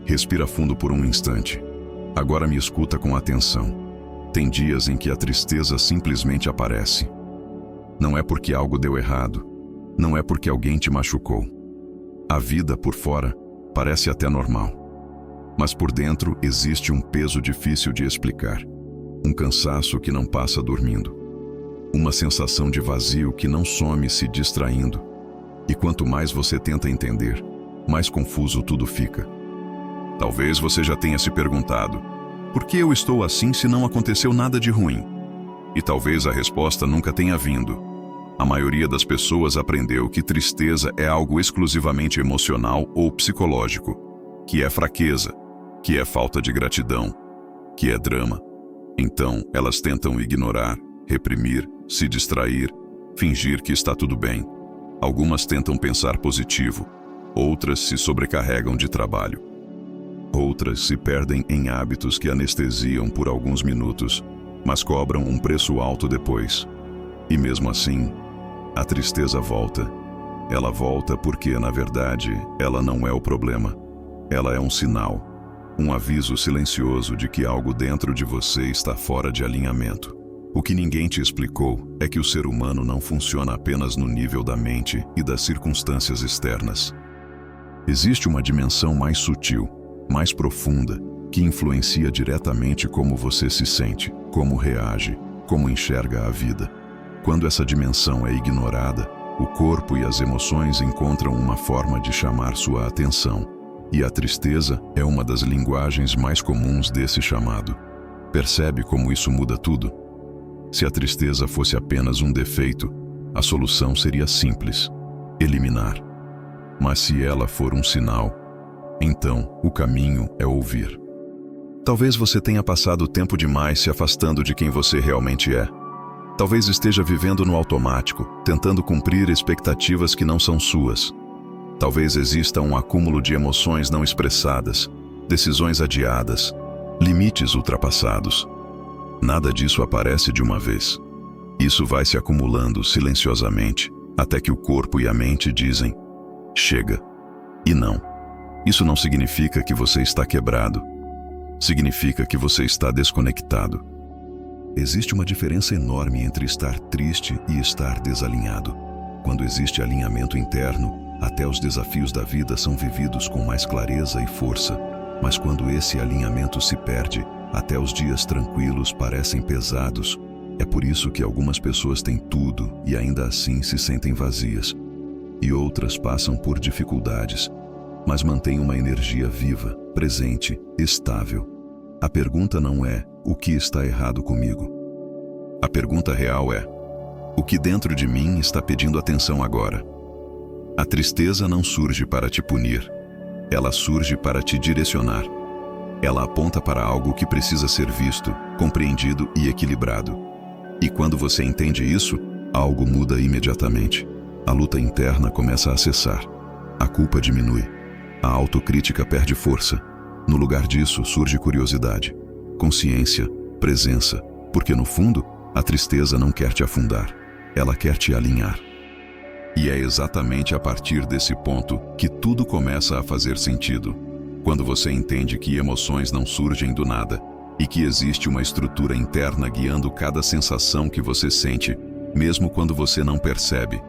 Respira fundo por um instante. Agora me escuta com atenção. Tem dias em que a tristeza simplesmente aparece. Não é porque algo deu errado. Não é porque alguém te machucou. A vida por fora parece até normal. Mas por dentro existe um peso difícil de explicar. Um cansaço que não passa dormindo. Uma sensação de vazio que não some se distraindo. E quanto mais você tenta entender, mais confuso tudo fica. Talvez você já tenha se perguntado: por que eu estou assim se não aconteceu nada de ruim? E talvez a resposta nunca tenha vindo. A maioria das pessoas aprendeu que tristeza é algo exclusivamente emocional ou psicológico, que é fraqueza, que é falta de gratidão, que é drama. Então, elas tentam ignorar, reprimir, se distrair, fingir que está tudo bem. Algumas tentam pensar positivo, outras se sobrecarregam de trabalho. Outras se perdem em hábitos que anestesiam por alguns minutos, mas cobram um preço alto depois. E mesmo assim, a tristeza volta. Ela volta porque, na verdade, ela não é o problema. Ela é um sinal, um aviso silencioso de que algo dentro de você está fora de alinhamento. O que ninguém te explicou é que o ser humano não funciona apenas no nível da mente e das circunstâncias externas. Existe uma dimensão mais sutil, mais profunda, que influencia diretamente como você se sente, como reage, como enxerga a vida. Quando essa dimensão é ignorada, o corpo e as emoções encontram uma forma de chamar sua atenção, e a tristeza é uma das linguagens mais comuns desse chamado. Percebe como isso muda tudo? Se a tristeza fosse apenas um defeito, a solução seria simples: eliminar. Mas se ela for um sinal, então o caminho é ouvir. Talvez você tenha passado tempo demais se afastando de quem você realmente é. Talvez esteja vivendo no automático, tentando cumprir expectativas que não são suas. Talvez exista um acúmulo de emoções não expressadas, decisões adiadas, limites ultrapassados. Nada disso aparece de uma vez. Isso vai se acumulando silenciosamente, até que o corpo e a mente dizem: chega. E não. Isso não significa que você está quebrado. Significa que você está desconectado. Existe uma diferença enorme entre estar triste e estar desalinhado. Quando existe alinhamento interno, até os desafios da vida são vividos com mais clareza e força. Mas quando esse alinhamento se perde, até os dias tranquilos parecem pesados. É por isso que algumas pessoas têm tudo e ainda assim se sentem vazias. E outras passam por dificuldades, mas mantêm uma energia viva, presente, estável. A pergunta não é: o que está errado comigo? A pergunta real é: o que dentro de mim está pedindo atenção agora? A tristeza não surge para te punir. Ela surge para te direcionar. Ela aponta para algo que precisa ser visto, compreendido e equilibrado. E quando você entende isso, algo muda imediatamente. A luta interna começa a cessar. A culpa diminui. A autocrítica perde força. No lugar disso surge curiosidade, consciência, presença, porque no fundo, a tristeza não quer te afundar, ela quer te alinhar. E é exatamente a partir desse ponto que tudo começa a fazer sentido. Quando você entende que emoções não surgem do nada e que existe uma estrutura interna guiando cada sensação que você sente, mesmo quando você não percebe.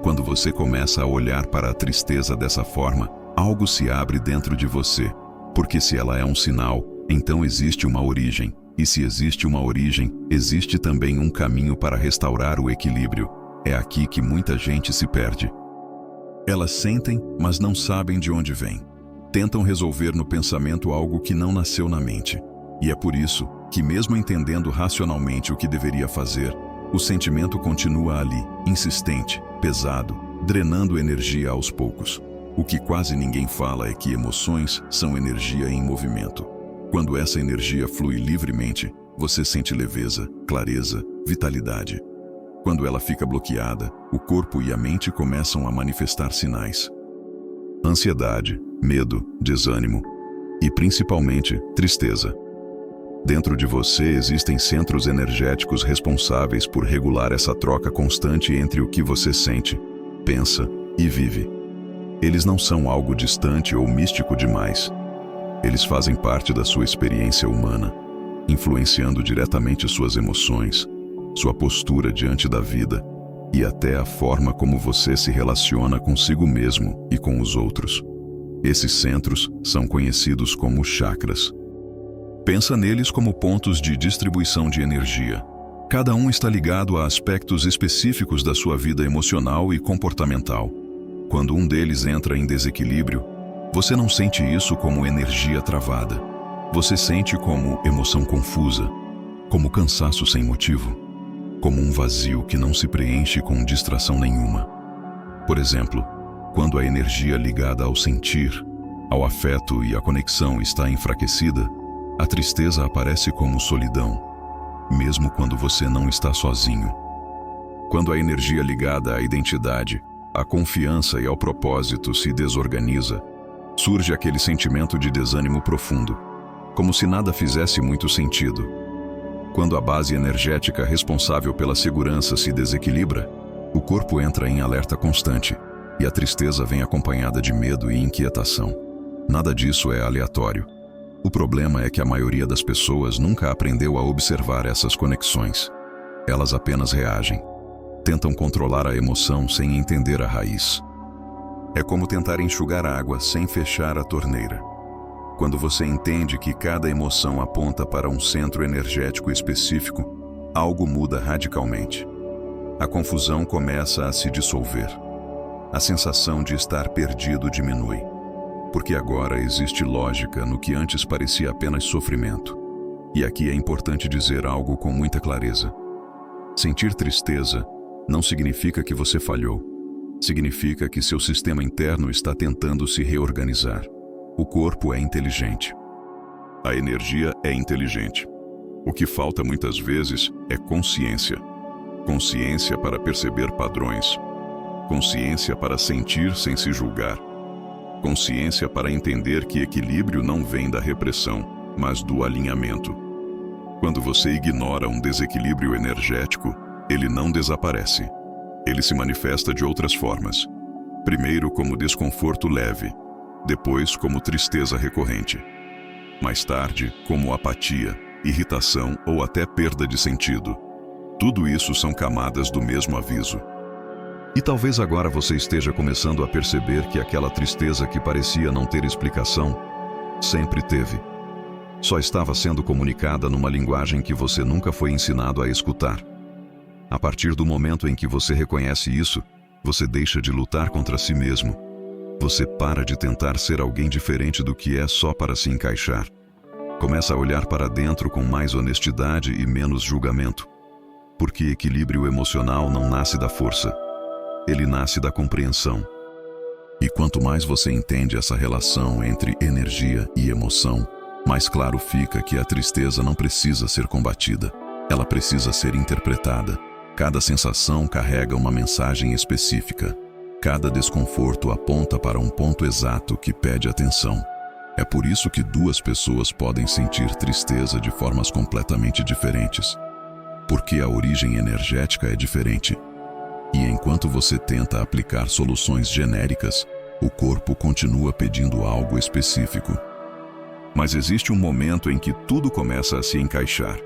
Quando você começa a olhar para a tristeza dessa forma, algo se abre dentro de você. Porque se ela é um sinal, então existe uma origem. E se existe uma origem, existe também um caminho para restaurar o equilíbrio. É aqui que muita gente se perde. Elas sentem, mas não sabem de onde vem. Tentam resolver no pensamento algo que não nasceu na mente. E é por isso que, mesmo entendendo racionalmente o que deveria fazer, o sentimento continua ali, insistente, pesado, drenando energia aos poucos. O que quase ninguém fala é que emoções são energia em movimento. Quando essa energia flui livremente, você sente leveza, clareza, vitalidade. Quando ela fica bloqueada, o corpo e a mente começam a manifestar sinais. Ansiedade, medo, desânimo e, principalmente, tristeza. Dentro de você existem centros energéticos responsáveis por regular essa troca constante entre o que você sente, pensa e vive. Eles não são algo distante ou místico demais. Eles fazem parte da sua experiência humana, influenciando diretamente suas emoções, sua postura diante da vida e até a forma como você se relaciona consigo mesmo e com os outros. Esses centros são conhecidos como chakras. Pensa neles como pontos de distribuição de energia. Cada um está ligado a aspectos específicos da sua vida emocional e comportamental. Quando um deles entra em desequilíbrio, você não sente isso como energia travada. Você sente como emoção confusa, como cansaço sem motivo, como um vazio que não se preenche com distração nenhuma. Por exemplo, quando a energia ligada ao sentir, ao afeto e à conexão está enfraquecida, a tristeza aparece como solidão, mesmo quando você não está sozinho. Quando a energia ligada à identidade, à confiança e ao propósito se desorganiza, surge aquele sentimento de desânimo profundo, como se nada fizesse muito sentido. Quando a base energética responsável pela segurança se desequilibra, o corpo entra em alerta constante e a tristeza vem acompanhada de medo e inquietação. Nada disso é aleatório. O problema é que a maioria das pessoas nunca aprendeu a observar essas conexões. Elas apenas reagem. Tentam controlar a emoção sem entender a raiz. É como tentar enxugar água sem fechar a torneira. Quando você entende que cada emoção aponta para um centro energético específico, algo muda radicalmente. A confusão começa a se dissolver. A sensação de estar perdido diminui, porque agora existe lógica no que antes parecia apenas sofrimento. E aqui é importante dizer algo com muita clareza. Sentir tristeza não significa que você falhou. Significa que seu sistema interno está tentando se reorganizar. O corpo é inteligente. A energia é inteligente. O que falta muitas vezes é consciência. Consciência para perceber padrões. Consciência para sentir sem se julgar. Consciência para entender que equilíbrio não vem da repressão, mas do alinhamento. Quando você ignora um desequilíbrio energético, ele não desaparece. Ele se manifesta de outras formas. Primeiro como desconforto leve, depois como tristeza recorrente. Mais tarde, como apatia, irritação ou até perda de sentido. Tudo isso são camadas do mesmo aviso. E talvez agora você esteja começando a perceber que aquela tristeza que parecia não ter explicação, sempre teve. Só estava sendo comunicada numa linguagem que você nunca foi ensinado a escutar. A partir do momento em que você reconhece isso, você deixa de lutar contra si mesmo. Você para de tentar ser alguém diferente do que é só para se encaixar. Começa a olhar para dentro com mais honestidade e menos julgamento. Porque equilíbrio emocional não nasce da força. Ele nasce da compreensão. E quanto mais você entende essa relação entre energia e emoção, mais claro fica que a tristeza não precisa ser combatida. Ela precisa ser interpretada. Cada sensação carrega uma mensagem específica. Cada desconforto aponta para um ponto exato que pede atenção. É por isso que duas pessoas podem sentir tristeza de formas completamente diferentes. Porque a origem energética é diferente. E enquanto você tenta aplicar soluções genéricas, o corpo continua pedindo algo específico. Mas existe um momento em que tudo começa a se encaixar.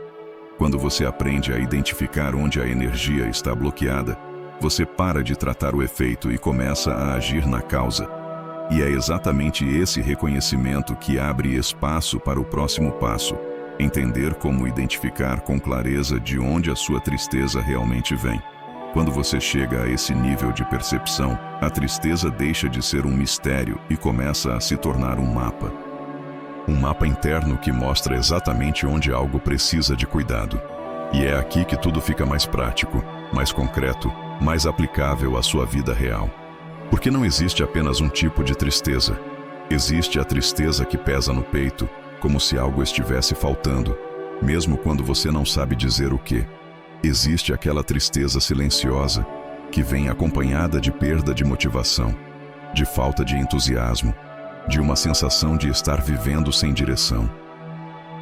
Quando você aprende a identificar onde a energia está bloqueada, você para de tratar o efeito e começa a agir na causa. E é exatamente esse reconhecimento que abre espaço para o próximo passo, entender como identificar com clareza de onde a sua tristeza realmente vem. Quando você chega a esse nível de percepção, a tristeza deixa de ser um mistério e começa a se tornar um mapa. Um mapa interno que mostra exatamente onde algo precisa de cuidado. E é aqui que tudo fica mais prático, mais concreto, mais aplicável à sua vida real. Porque não existe apenas um tipo de tristeza. Existe a tristeza que pesa no peito, como se algo estivesse faltando, mesmo quando você não sabe dizer o quê. Existe aquela tristeza silenciosa, que vem acompanhada de perda de motivação, de falta de entusiasmo, de uma sensação de estar vivendo sem direção.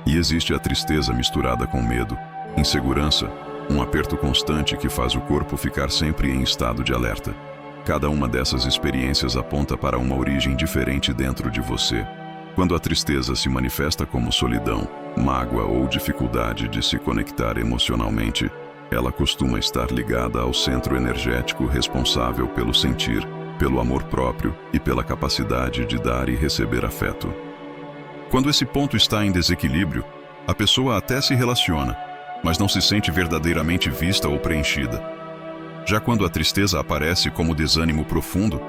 E existe a tristeza misturada com medo, insegurança, um aperto constante que faz o corpo ficar sempre em estado de alerta. Cada uma dessas experiências aponta para uma origem diferente dentro de você. Quando a tristeza se manifesta como solidão, mágoa ou dificuldade de se conectar emocionalmente, ela costuma estar ligada ao centro energético responsável pelo sentir, pelo amor próprio e pela capacidade de dar e receber afeto. Quando esse ponto está em desequilíbrio, a pessoa até se relaciona, mas não se sente verdadeiramente vista ou preenchida. Já quando a tristeza aparece como desânimo profundo,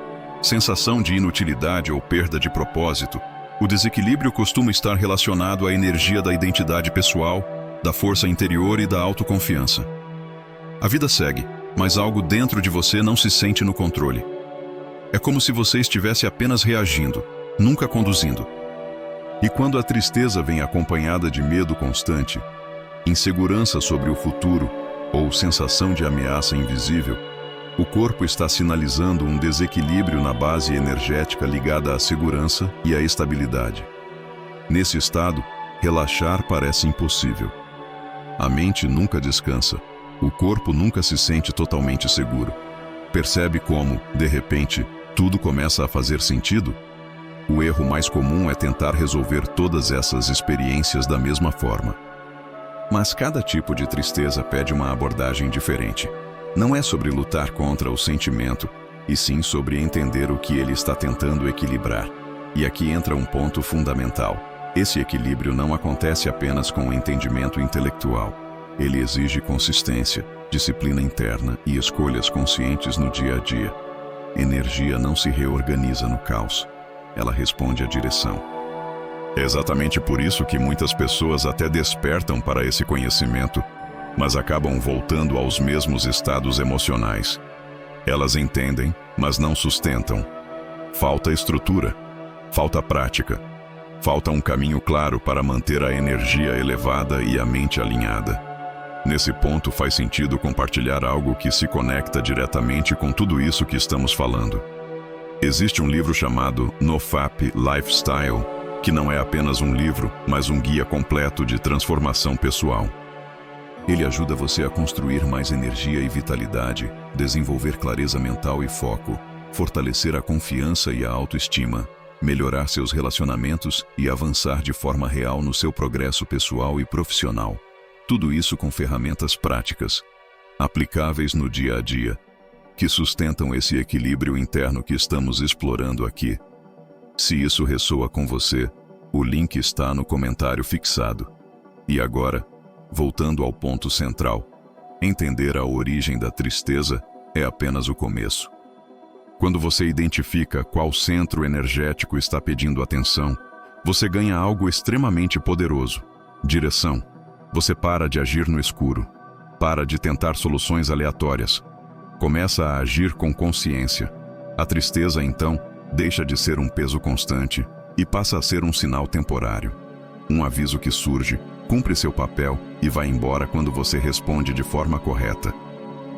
sensação de inutilidade ou perda de propósito, o desequilíbrio costuma estar relacionado à energia da identidade pessoal, da força interior e da autoconfiança. A vida segue, mas algo dentro de você não se sente no controle. É como se você estivesse apenas reagindo, nunca conduzindo. E quando a tristeza vem acompanhada de medo constante, insegurança sobre o futuro ou sensação de ameaça invisível, o corpo está sinalizando um desequilíbrio na base energética ligada à segurança e à estabilidade. Nesse estado, relaxar parece impossível. A mente nunca descansa, o corpo nunca se sente totalmente seguro. Percebe como, de repente, tudo começa a fazer sentido? O erro mais comum é tentar resolver todas essas experiências da mesma forma. Mas cada tipo de tristeza pede uma abordagem diferente. Não é sobre lutar contra o sentimento, e sim sobre entender o que ele está tentando equilibrar. E aqui entra um ponto fundamental. Esse equilíbrio não acontece apenas com o entendimento intelectual. Ele exige consistência, disciplina interna e escolhas conscientes no dia a dia. Energia não se reorganiza no caos. Ela responde à direção. É exatamente por isso que muitas pessoas até despertam para esse conhecimento, mas acabam voltando aos mesmos estados emocionais. Elas entendem, mas não sustentam. Falta estrutura, falta prática, falta um caminho claro para manter a energia elevada e a mente alinhada. Nesse ponto faz sentido compartilhar algo que se conecta diretamente com tudo isso que estamos falando. Existe um livro chamado NoFap Lifestyle, que não é apenas um livro, mas um guia completo de transformação pessoal. Ele ajuda você a construir mais energia e vitalidade, desenvolver clareza mental e foco, fortalecer a confiança e a autoestima, melhorar seus relacionamentos e avançar de forma real no seu progresso pessoal e profissional. Tudo isso com ferramentas práticas, aplicáveis no dia a dia, que sustentam esse equilíbrio interno que estamos explorando aqui. Se isso ressoa com você, o link está no comentário fixado. E agora, voltando ao ponto central, entender a origem da tristeza é apenas o começo. Quando você identifica qual centro energético está pedindo atenção, você ganha algo extremamente poderoso: direção. Você para de agir no escuro, para de tentar soluções aleatórias, começa a agir com consciência. A tristeza, então, deixa de ser um peso constante e passa a ser um sinal temporário. Um aviso que surge, cumpre seu papel e vai embora quando você responde de forma correta.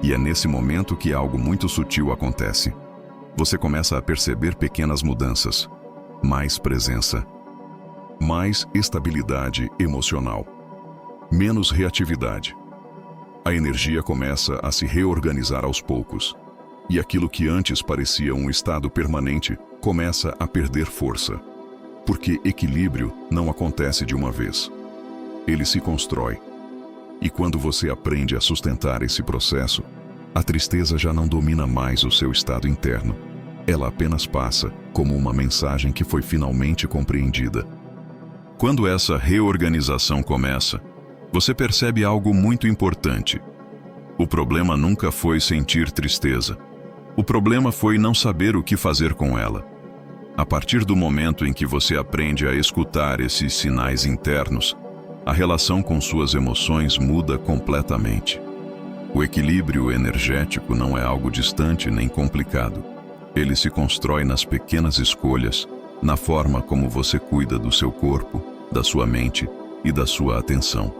E é nesse momento que algo muito sutil acontece. Você começa a perceber pequenas mudanças, mais presença, mais estabilidade emocional, menos reatividade. A energia começa a se reorganizar aos poucos, e aquilo que antes parecia um estado permanente começa a perder força. Porque equilíbrio não acontece de uma vez. Ele se constrói. E quando você aprende a sustentar esse processo, a tristeza já não domina mais o seu estado interno. Ela apenas passa como uma mensagem que foi finalmente compreendida. Quando essa reorganização começa, você percebe algo muito importante. O problema nunca foi sentir tristeza. O problema foi não saber o que fazer com ela. A partir do momento em que você aprende a escutar esses sinais internos, a relação com suas emoções muda completamente. O equilíbrio energético não é algo distante nem complicado. Ele se constrói nas pequenas escolhas, na forma como você cuida do seu corpo, da sua mente e da sua atenção.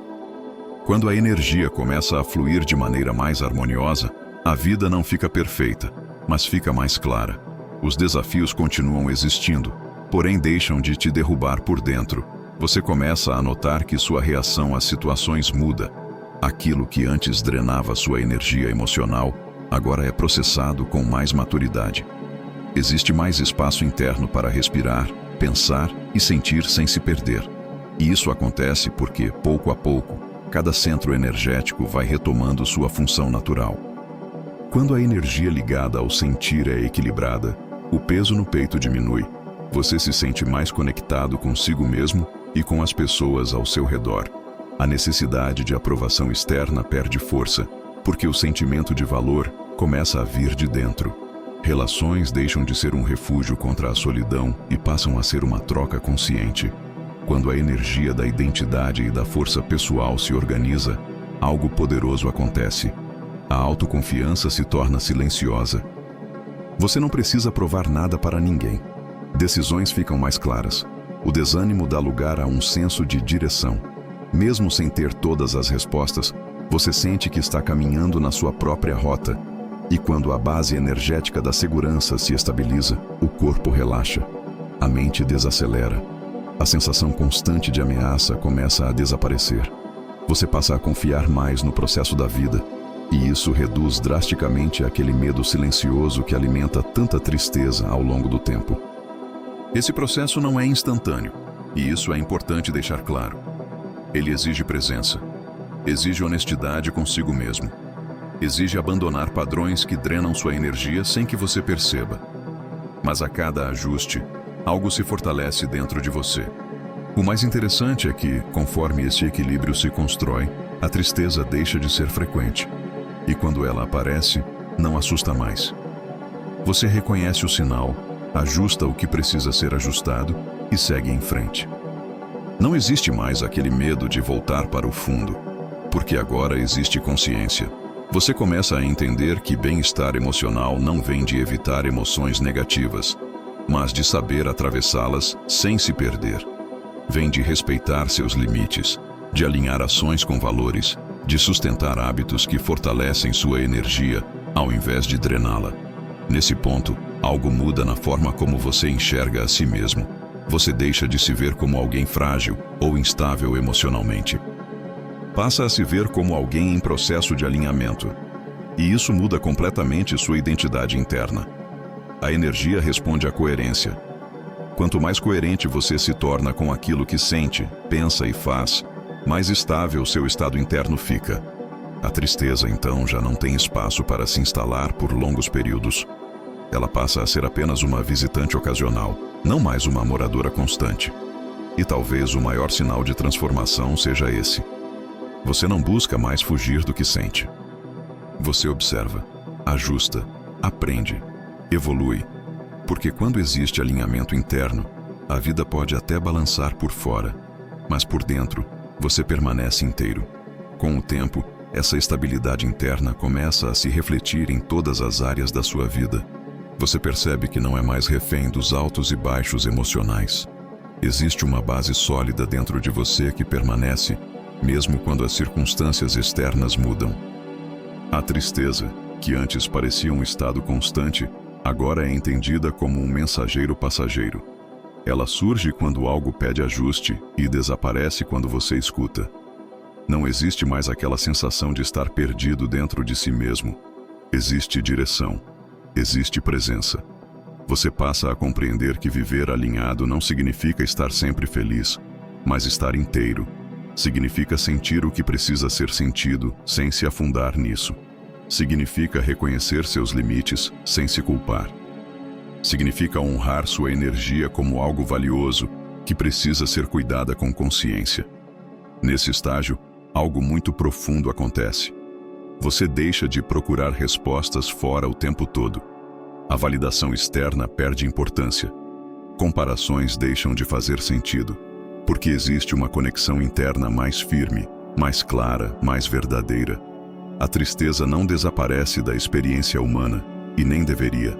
Quando a energia começa a fluir de maneira mais harmoniosa, a vida não fica perfeita, mas fica mais clara. Os desafios continuam existindo, porém deixam de te derrubar por dentro. Você começa a notar que sua reação às situações muda. Aquilo que antes drenava sua energia emocional, agora é processado com mais maturidade. Existe mais espaço interno para respirar, pensar e sentir sem se perder. E isso acontece porque, pouco a pouco, cada centro energético vai retomando sua função natural. Quando a energia ligada ao sentir é equilibrada, o peso no peito diminui. Você se sente mais conectado consigo mesmo e com as pessoas ao seu redor. A necessidade de aprovação externa perde força, porque o sentimento de valor começa a vir de dentro. Relações deixam de ser um refúgio contra a solidão e passam a ser uma troca consciente. Quando a energia da identidade e da força pessoal se organiza, algo poderoso acontece. A autoconfiança se torna silenciosa. Você não precisa provar nada para ninguém. Decisões ficam mais claras. O desânimo dá lugar a um senso de direção. Mesmo sem ter todas as respostas, você sente que está caminhando na sua própria rota. E quando a base energética da segurança se estabiliza, o corpo relaxa. A mente desacelera. A sensação constante de ameaça começa a desaparecer. Você passa a confiar mais no processo da vida, e isso reduz drasticamente aquele medo silencioso que alimenta tanta tristeza ao longo do tempo. Esse processo não é instantâneo, e isso é importante deixar claro. Ele exige presença, exige honestidade consigo mesmo, exige abandonar padrões que drenam sua energia sem que você perceba. Mas a cada ajuste, algo se fortalece dentro de você. O mais interessante é que, conforme esse equilíbrio se constrói, a tristeza deixa de ser frequente. E quando ela aparece, não assusta mais. Você reconhece o sinal, ajusta o que precisa ser ajustado e segue em frente. Não existe mais aquele medo de voltar para o fundo, porque agora existe consciência. Você começa a entender que bem-estar emocional não vem de evitar emoções negativas, mas de saber atravessá-las sem se perder. Vem de respeitar seus limites, de alinhar ações com valores, de sustentar hábitos que fortalecem sua energia, ao invés de drená-la. Nesse ponto, algo muda na forma como você enxerga a si mesmo. Você deixa de se ver como alguém frágil ou instável emocionalmente. Passa a se ver como alguém em processo de alinhamento. E isso muda completamente sua identidade interna. A energia responde à coerência. Quanto mais coerente você se torna com aquilo que sente, pensa e faz, mais estável seu estado interno fica. A tristeza, então, já não tem espaço para se instalar por longos períodos. Ela passa a ser apenas uma visitante ocasional, não mais uma moradora constante. E talvez o maior sinal de transformação seja esse. Você não busca mais fugir do que sente. Você observa, ajusta, aprende, evolui. Porque quando existe alinhamento interno, a vida pode até balançar por fora, mas por dentro, você permanece inteiro. Com o tempo, essa estabilidade interna começa a se refletir em todas as áreas da sua vida. Você percebe que não é mais refém dos altos e baixos emocionais. Existe uma base sólida dentro de você que permanece, mesmo quando as circunstâncias externas mudam. A tristeza, que antes parecia um estado constante, agora é entendida como um mensageiro passageiro. Ela surge quando algo pede ajuste e desaparece quando você escuta. Não existe mais aquela sensação de estar perdido dentro de si mesmo. Existe direção. Existe presença. Você passa a compreender que viver alinhado não significa estar sempre feliz, mas estar inteiro. Significa sentir o que precisa ser sentido sem se afundar nisso. Significa reconhecer seus limites sem se culpar. Significa honrar sua energia como algo valioso que precisa ser cuidada com consciência. Nesse estágio, algo muito profundo acontece. Você deixa de procurar respostas fora o tempo todo. A validação externa perde importância. Comparações deixam de fazer sentido, porque existe uma conexão interna mais firme, mais clara, mais verdadeira. A tristeza não desaparece da experiência humana, e nem deveria.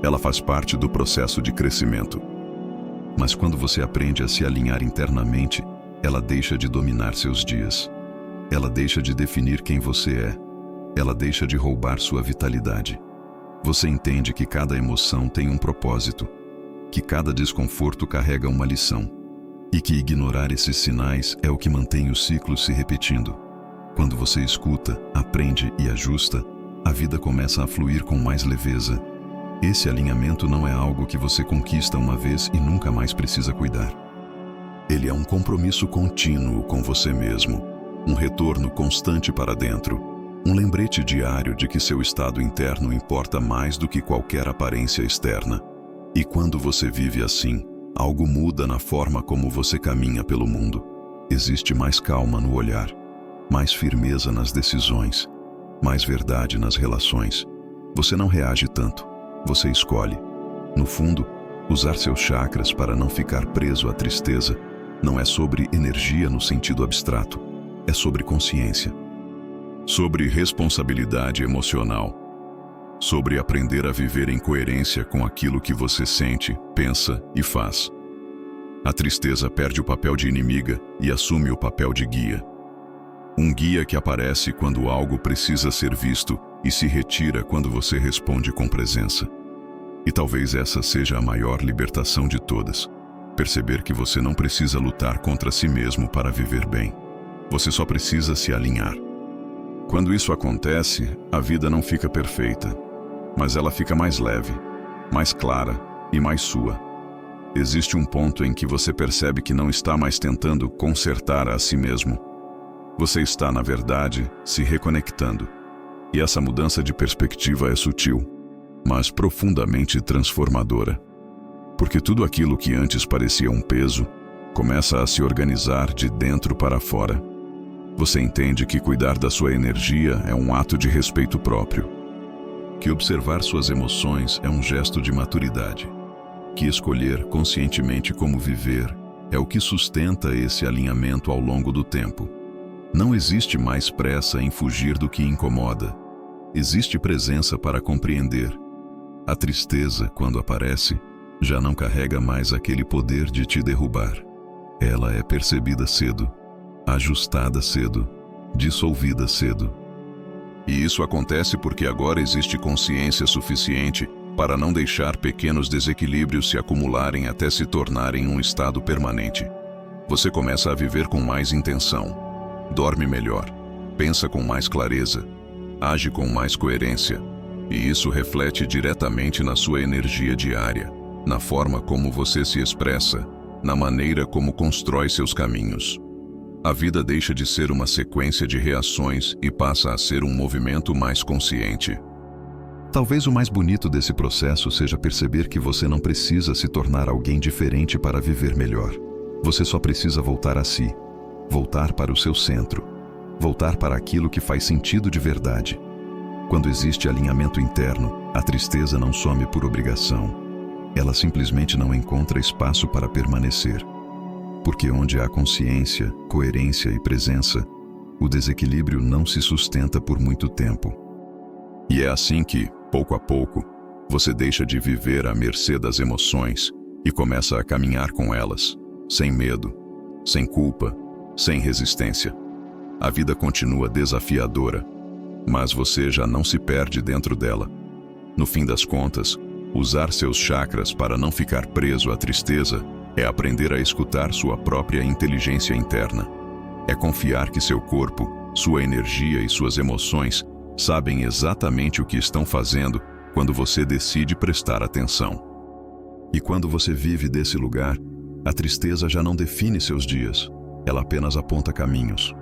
Ela faz parte do processo de crescimento. Mas quando você aprende a se alinhar internamente, ela deixa de dominar seus dias. Ela deixa de definir quem você é. Ela deixa de roubar sua vitalidade. Você entende que cada emoção tem um propósito, que cada desconforto carrega uma lição, e que ignorar esses sinais é o que mantém o ciclo se repetindo. Quando você escuta, aprende e ajusta, a vida começa a fluir com mais leveza. Esse alinhamento não é algo que você conquista uma vez e nunca mais precisa cuidar. Ele é um compromisso contínuo com você mesmo, um retorno constante para dentro, um lembrete diário de que seu estado interno importa mais do que qualquer aparência externa. E quando você vive assim, algo muda na forma como você caminha pelo mundo. Existe mais calma no olhar, mais firmeza nas decisões, mais verdade nas relações. Você não reage tanto, você escolhe. No fundo, usar seus chakras para não ficar preso à tristeza não é sobre energia no sentido abstrato, é sobre consciência. Sobre responsabilidade emocional. Sobre aprender a viver em coerência com aquilo que você sente, pensa e faz. A tristeza perde o papel de inimiga e assume o papel de guia. Um guia que aparece quando algo precisa ser visto e se retira quando você responde com presença. E talvez essa seja a maior libertação de todas. Perceber que você não precisa lutar contra si mesmo para viver bem. Você só precisa se alinhar. Quando isso acontece, a vida não fica perfeita, mas ela fica mais leve, mais clara e mais sua. Existe um ponto em que você percebe que não está mais tentando consertar a si mesmo. Você está, na verdade, se reconectando. E essa mudança de perspectiva é sutil, mas profundamente transformadora. Porque tudo aquilo que antes parecia um peso, começa a se organizar de dentro para fora. Você entende que cuidar da sua energia é um ato de respeito próprio. Que observar suas emoções é um gesto de maturidade. Que escolher conscientemente como viver é o que sustenta esse alinhamento ao longo do tempo. Não existe mais pressa em fugir do que incomoda. Existe presença para compreender. A tristeza, quando aparece, já não carrega mais aquele poder de te derrubar. Ela é percebida cedo, ajustada cedo, dissolvida cedo. E isso acontece porque agora existe consciência suficiente para não deixar pequenos desequilíbrios se acumularem até se tornarem um estado permanente. Você começa a viver com mais intenção, dorme melhor, pensa com mais clareza, age com mais coerência, e isso reflete diretamente na sua energia diária, na forma como você se expressa, na maneira como constrói seus caminhos. A vida deixa de ser uma sequência de reações e passa a ser um movimento mais consciente. Talvez o mais bonito desse processo seja perceber que você não precisa se tornar alguém diferente para viver melhor. Você só precisa voltar a si, voltar para o seu centro, voltar para aquilo que faz sentido de verdade. Quando existe alinhamento interno, a tristeza não some por obrigação. Ela simplesmente não encontra espaço para permanecer. Porque onde há consciência, coerência e presença, o desequilíbrio não se sustenta por muito tempo. E é assim que, pouco a pouco, você deixa de viver à mercê das emoções e começa a caminhar com elas, sem medo, sem culpa, sem resistência. A vida continua desafiadora, mas você já não se perde dentro dela. No fim das contas, usar seus chakras para não ficar preso à tristeza é aprender a escutar sua própria inteligência interna. É confiar que seu corpo, sua energia e suas emoções sabem exatamente o que estão fazendo quando você decide prestar atenção. E quando você vive desse lugar, a tristeza já não define seus dias, ela apenas aponta caminhos.